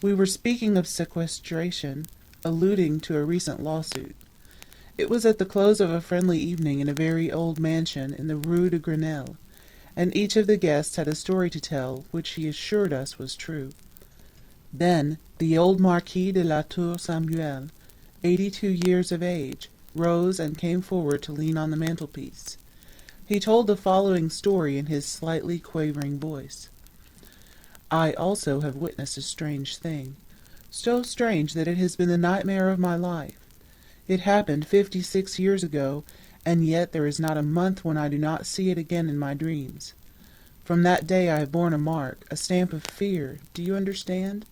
We were speaking of sequestration, alluding to a recent lawsuit. It was at the close of a friendly evening in a very old mansion in the Rue de Grenelle, and each of the guests had a story to tell which he assured us was true. Then the old Marquis de la Tour Samuel, 82 years of age, rose and came forward to lean on the mantelpiece. He told the following story in his slightly quavering voice. I also have witnessed a strange thing, so strange that it has been the nightmare of my life. It happened 56 years ago, and yet there is not a month when I do not see it again in my dreams. From that day I have borne a mark, a stamp of fear. Do you understand?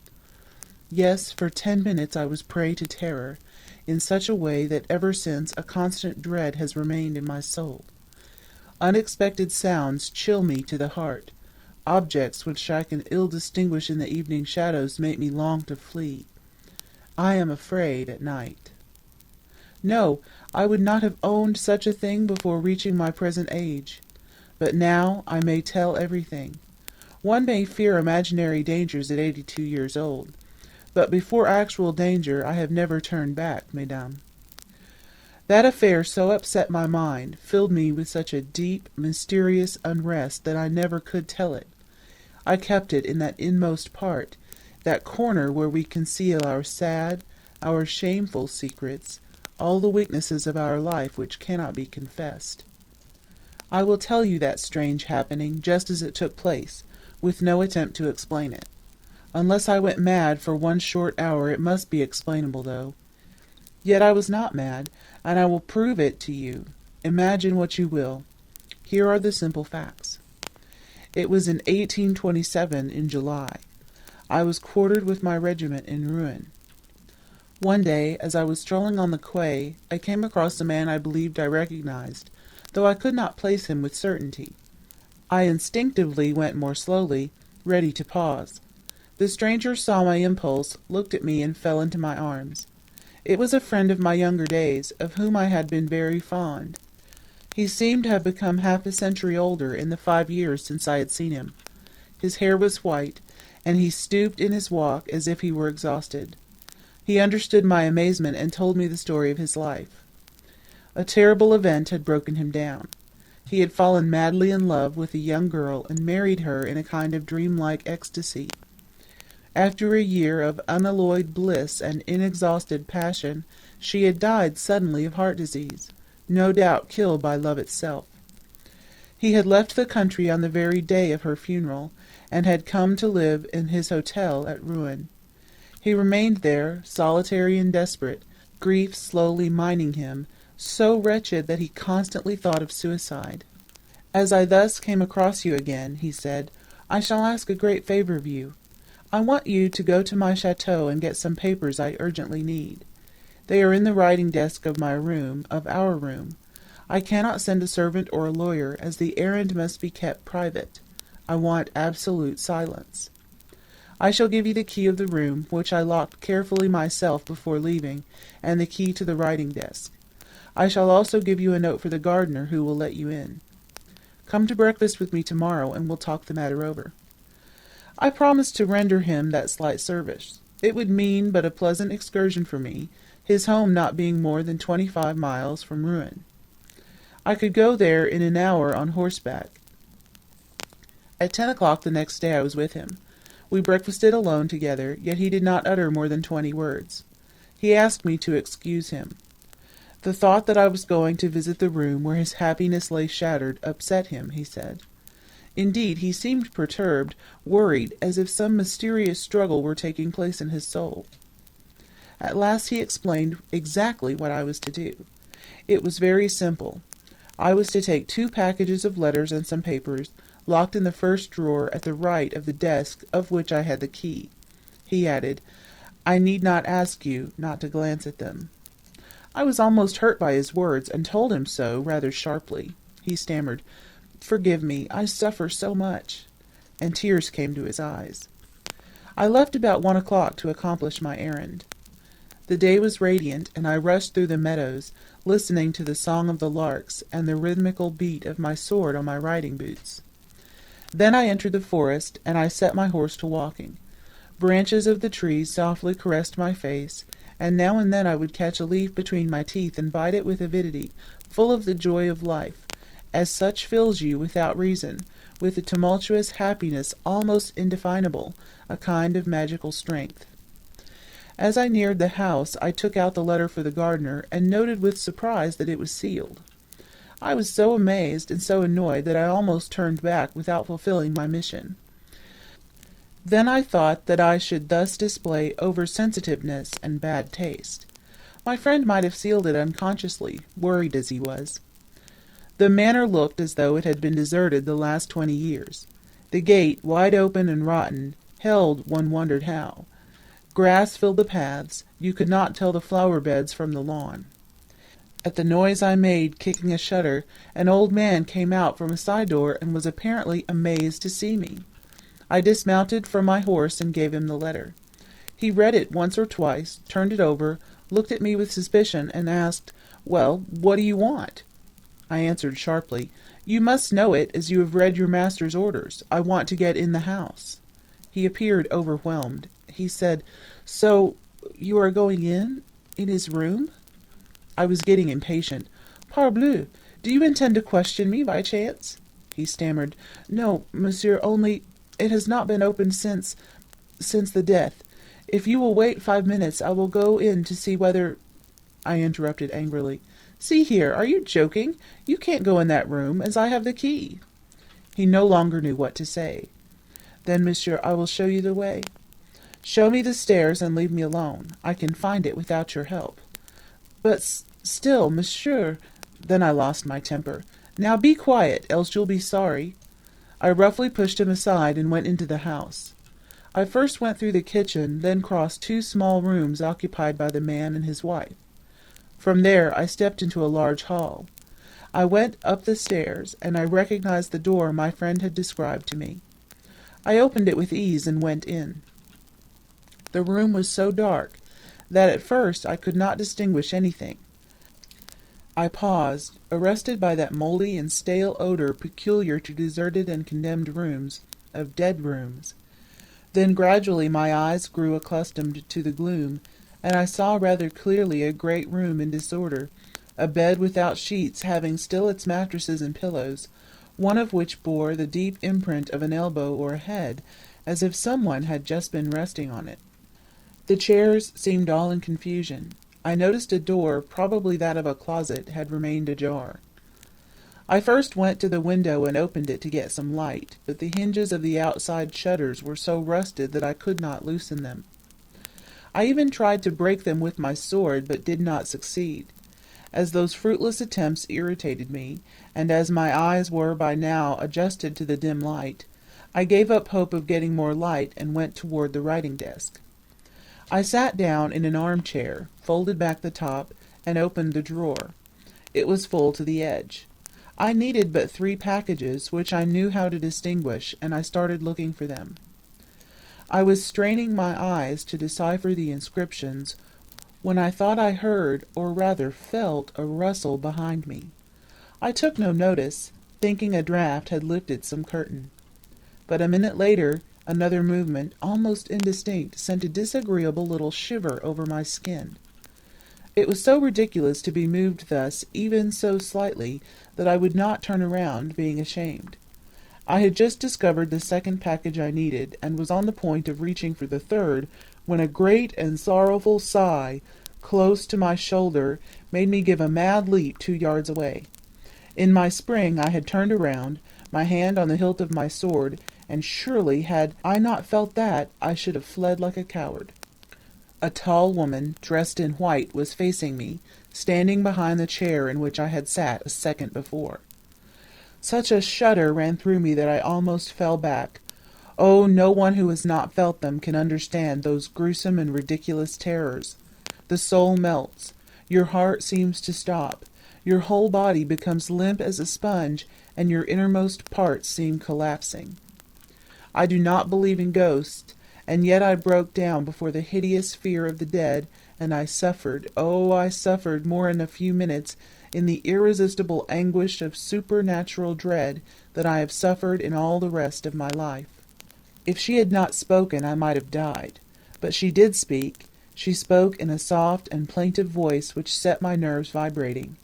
Yes, for 10 minutes I was prey to terror, in such a way that ever since a constant dread has remained in my soul. Unexpected sounds chill me to the heart. Objects which I can ill distinguish in the evening shadows make me long to flee. I am afraid at night. No, I would not have owned such a thing before reaching my present age. But now I may tell everything. One may fear imaginary dangers at 82 years old, but before actual danger I have never turned back, mesdames. That affair so upset my mind, filled me with such a deep, mysterious unrest that I never could tell it. I kept it in that inmost part, that corner where we conceal our sad, our shameful secrets, all the weaknesses of our life which cannot be confessed. I will tell you that strange happening just as it took place, with no attempt to explain it. Unless I went mad for one short hour, it must be explainable, though. Yet I was not mad, and I will prove it to you. Imagine what you will. Here are the simple facts. It was in 1827, in July. I was quartered with my regiment in Rouen. One day, as I was strolling on the quay, I came across a man I believed I recognized, though I could not place him with certainty. I instinctively went more slowly, ready to pause. The stranger saw my impulse, looked at me, and fell into my arms. It was a friend of my younger days, of whom I had been very fond. He seemed to have become half a century older in the 5 years since I had seen him. His hair was white, and he stooped in his walk as if he were exhausted. He understood my amazement and told me the story of his life. A terrible event had broken him down. He had fallen madly in love with a young girl and married her in a kind of dreamlike ecstasy. After a year of unalloyed bliss and inexhausted passion, she had died suddenly of heart disease, no doubt killed by love itself. He had left the country on the very day of her funeral, and had come to live in his hotel at Rouen. He remained there, solitary and desperate, grief slowly mining him, so wretched that he constantly thought of suicide. As I thus came across you again, he said, I shall ask a great favor of you. I want you to go to my chateau and get some papers I urgently need. They are in the writing desk of our room. I cannot send a servant or a lawyer, as the errand must be kept private. I want absolute silence. I shall give you the key of the room, which I locked carefully myself before leaving, and the key to the writing desk. I shall also give you a note for the gardener, who will let you in. Come to breakfast with me tomorrow, and we'll talk the matter over. I promised to render him that slight service. It would mean but a pleasant excursion for me, his home not being more than 25 miles from Rouen. I could go there in an hour on horseback. At 10 o'clock the next day I was with him. We breakfasted alone together, yet he did not utter more than 20 words. He asked me to excuse him. The thought that I was going to visit the room where his happiness lay shattered upset him, he said. Indeed, he seemed perturbed, worried, as if some mysterious struggle were taking place in his soul. At last he explained exactly what I was to do. It was very simple. I was to take 2 packages of letters and some papers, locked in the first drawer at the right of the desk of which I had the key. He added, I need not ask you not to glance at them. I was almost hurt by his words, and told him so, rather sharply. He stammered, Forgive me, I suffer so much, and tears came to his eyes. I left about 1 o'clock to accomplish my errand. The day was radiant, and I rushed through the meadows, listening to the song of the larks and the rhythmical beat of my sword on my riding boots. Then I entered the forest, and I set my horse to walking. Branches of the trees softly caressed my face, and now and then I would catch a leaf between my teeth and bite it with avidity, full of the joy of life, as such fills you without reason, with a tumultuous happiness almost indefinable, a kind of magical strength. As I neared the house, I took out the letter for the gardener, and noted with surprise that it was sealed. I was so amazed and so annoyed that I almost turned back without fulfilling my mission. Then I thought that I should thus display over-sensitiveness and bad taste. My friend might have sealed it unconsciously, worried as he was. The manor looked as though it had been deserted the last 20 years. The gate, wide open and rotten, held one wondered how. Grass filled the paths. You could not tell the flower beds from the lawn. At the noise I made, kicking a shutter, an old man came out from a side door and was apparently amazed to see me. I dismounted from my horse and gave him the letter. He read it once or twice, turned it over, looked at me with suspicion, and asked, "Well, what do you want?" I answered sharply, "You must know it, as you have read your master's orders. I want to get in the house." He appeared overwhelmed. He said, "So you are going in his room?" I was getting impatient. "Parbleu! Do you intend to question me by chance?" He stammered, "No, monsieur, only it has not been opened since the death. If you will wait 5 minutes, I will go in to see whether—" I interrupted angrily. "See here, are you joking? You can't go in that room, as I have the key." He no longer knew what to say. "Then, monsieur, I will show you the way." "Show me the stairs and leave me alone. I can find it without your help." "But still, monsieur—" Then I lost my temper. "Now be quiet, else you'll be sorry." I roughly pushed him aside and went into the house. I first went through the kitchen, then crossed 2 small rooms occupied by the man and his wife. From there I stepped into a large hall. I went up the stairs, and I recognized the door my friend had described to me. I opened it with ease and went in. The room was so dark that at first I could not distinguish anything. I paused, arrested by that moldy and stale odor peculiar to deserted and condemned rooms, of dead rooms. Then gradually my eyes grew accustomed to the gloom, and I saw rather clearly a great room in disorder, a bed without sheets having still its mattresses and pillows, one of which bore the deep imprint of an elbow or a head, as if someone had just been resting on it. The chairs seemed all in confusion. I noticed a door, probably that of a closet, had remained ajar. I first went to the window and opened it to get some light, but the hinges of the outside shutters were so rusted that I could not loosen them. I even tried to break them with my sword, but did not succeed. As those fruitless attempts irritated me, and as my eyes were by now adjusted to the dim light, I gave up hope of getting more light and went toward the writing desk. I sat down in an armchair, folded back the top, and opened the drawer. It was full to the edge. I needed but 3 packages, which I knew how to distinguish, and I started looking for them. I was straining my eyes to decipher the inscriptions when I thought I heard, or rather felt, a rustle behind me. I took no notice, thinking a draught had lifted some curtain. But a minute later, another movement, almost indistinct, sent a disagreeable little shiver over my skin. It was so ridiculous to be moved thus, even so slightly, that I would not turn around, being ashamed. I had just discovered the 2nd package I needed, and was on the point of reaching for the 3rd, when a great and sorrowful sigh, close to my shoulder, made me give a mad leap 2 yards away. In my spring I had turned around, my hand on the hilt of my sword, and surely had I not felt that, I should have fled like a coward. A tall woman, dressed in white, was facing me, standing behind the chair in which I had sat a second before. Such a shudder ran through me that I almost fell back. Oh, no one who has not felt them can understand those gruesome and ridiculous terrors. The soul melts. Your heart seems to stop. Your whole body becomes limp as a sponge, and your innermost parts seem collapsing. I do not believe in ghosts, and yet I broke down before the hideous fear of the dead, and I suffered, oh, I suffered more in a few minutes in the irresistible anguish of supernatural dread than I have suffered in all the rest of my life. If she had not spoken, I might have died. But she did speak. She spoke in a soft and plaintive voice which set my nerves vibrating.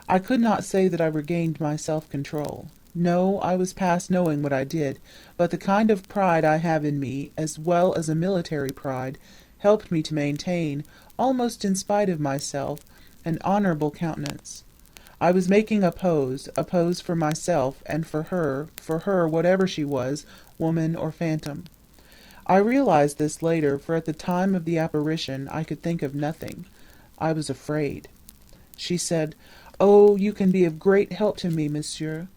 I could not say that I regained my self-control. No, I was past knowing what I did, but the kind of pride I have in me, as well as a military pride, helped me to maintain, almost in spite of myself, an honorable countenance. I was making a pose for myself, and for her, whatever she was, woman or phantom. I realized this later, for at the time of the apparition I could think of nothing. I was afraid. She said, "Oh, you can be of great help to me, monsieur."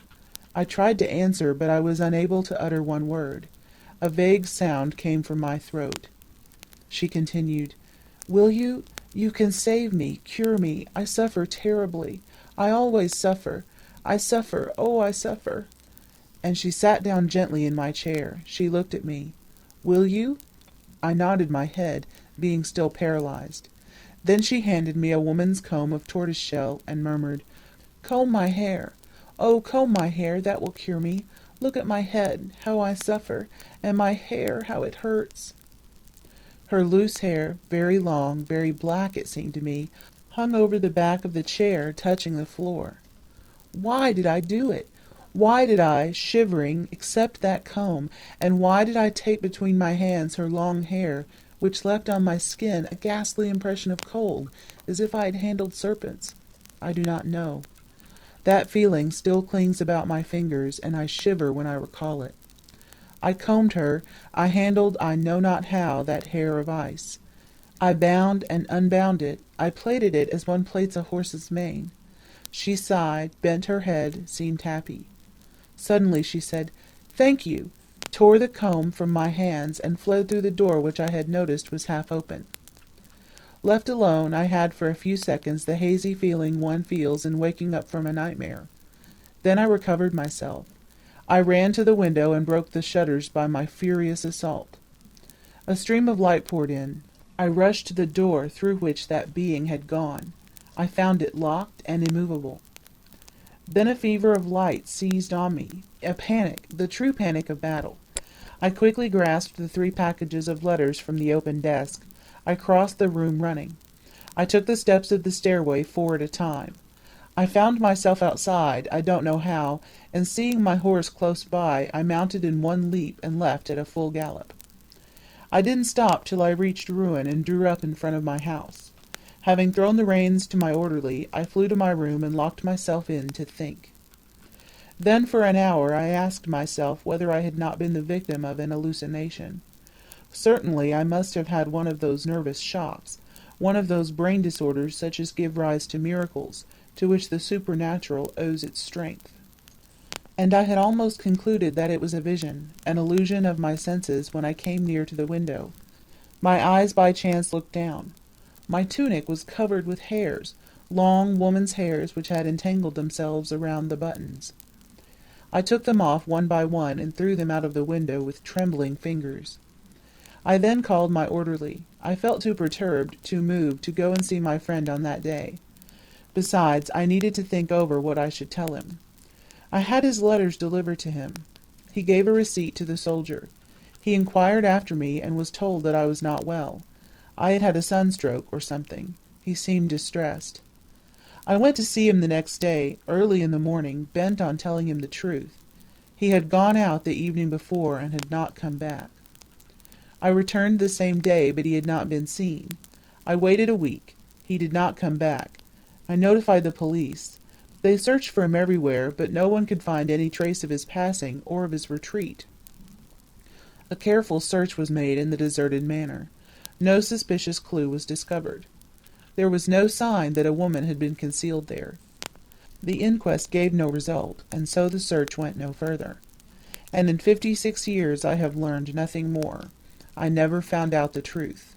I tried to answer, but I was unable to utter one word. A vague sound came from my throat. She continued, "Will you? You can save me, cure me. I suffer terribly. I always suffer. I suffer. Oh, I suffer." And she sat down gently in my chair. She looked at me. "Will you?" I nodded my head, being still paralyzed. Then she handed me a woman's comb of tortoise-shell and murmured, "Comb my hair. Oh, comb my hair, that will cure me. Look at my head, how I suffer, and my hair, how it hurts." Her loose hair, very long, very black it seemed to me, hung over the back of the chair, touching the floor. Why did I do it? Why did I, shivering, accept that comb, and why did I take between my hands her long hair, which left on my skin a ghastly impression of cold, as if I had handled serpents? I do not know. That feeling still clings about my fingers, and I shiver when I recall it. I combed her, I handled I know not how that hair of ice. I bound and unbound it, I plaited it as one plaits a horse's mane. She sighed, bent her head, seemed happy. Suddenly she said, "Thank you," tore the comb from my hands, and fled through the door which I had noticed was half open. Left alone, I had for a few seconds the hazy feeling one feels in waking up from a nightmare. Then I recovered myself. I ran to the window and broke the shutters by my furious assault. A stream of light poured in. I rushed to the door through which that being had gone. I found it locked and immovable. Then a fever of light seized on me, a panic, the true panic of battle. I quickly grasped the 3 packages of letters from the open desk. I crossed the room running. I took the steps of the stairway 4 at a time. I found myself outside, I don't know how, and seeing my horse close by, I mounted in one leap and left at a full gallop. I didn't stop till I reached ruin and drew up in front of my house. Having thrown the reins to my orderly, I flew to my room and locked myself in to think. Then for an hour I asked myself whether I had not been the victim of an hallucination. Certainly I must have had one of those nervous shocks, one of those brain disorders such as give rise to miracles, to which the supernatural owes its strength. And I had almost concluded that it was a vision, an illusion of my senses, when I came near to the window. My eyes by chance looked down. My tunic was covered with hairs, long woman's hairs which had entangled themselves around the buttons. I took them off one by one and threw them out of the window with trembling fingers. I then called my orderly. I felt too perturbed, too moved, to go and see my friend on that day. Besides, I needed to think over what I should tell him. I had his letters delivered to him. He gave a receipt to the soldier. He inquired after me and was told that I was not well. I had had a sunstroke or something. He seemed distressed. I went to see him the next day, early in the morning, bent on telling him the truth. He had gone out the evening before and had not come back. I returned the same day, but he had not been seen. I waited a week. He did not come back. I notified the police. They searched for him everywhere, but no one could find any trace of his passing or of his retreat. A careful search was made in the deserted manor. No suspicious clue was discovered. There was no sign that a woman had been concealed there. The inquest gave no result, and so the search went no further. And in 56 years I have learned nothing more. I never found out the truth.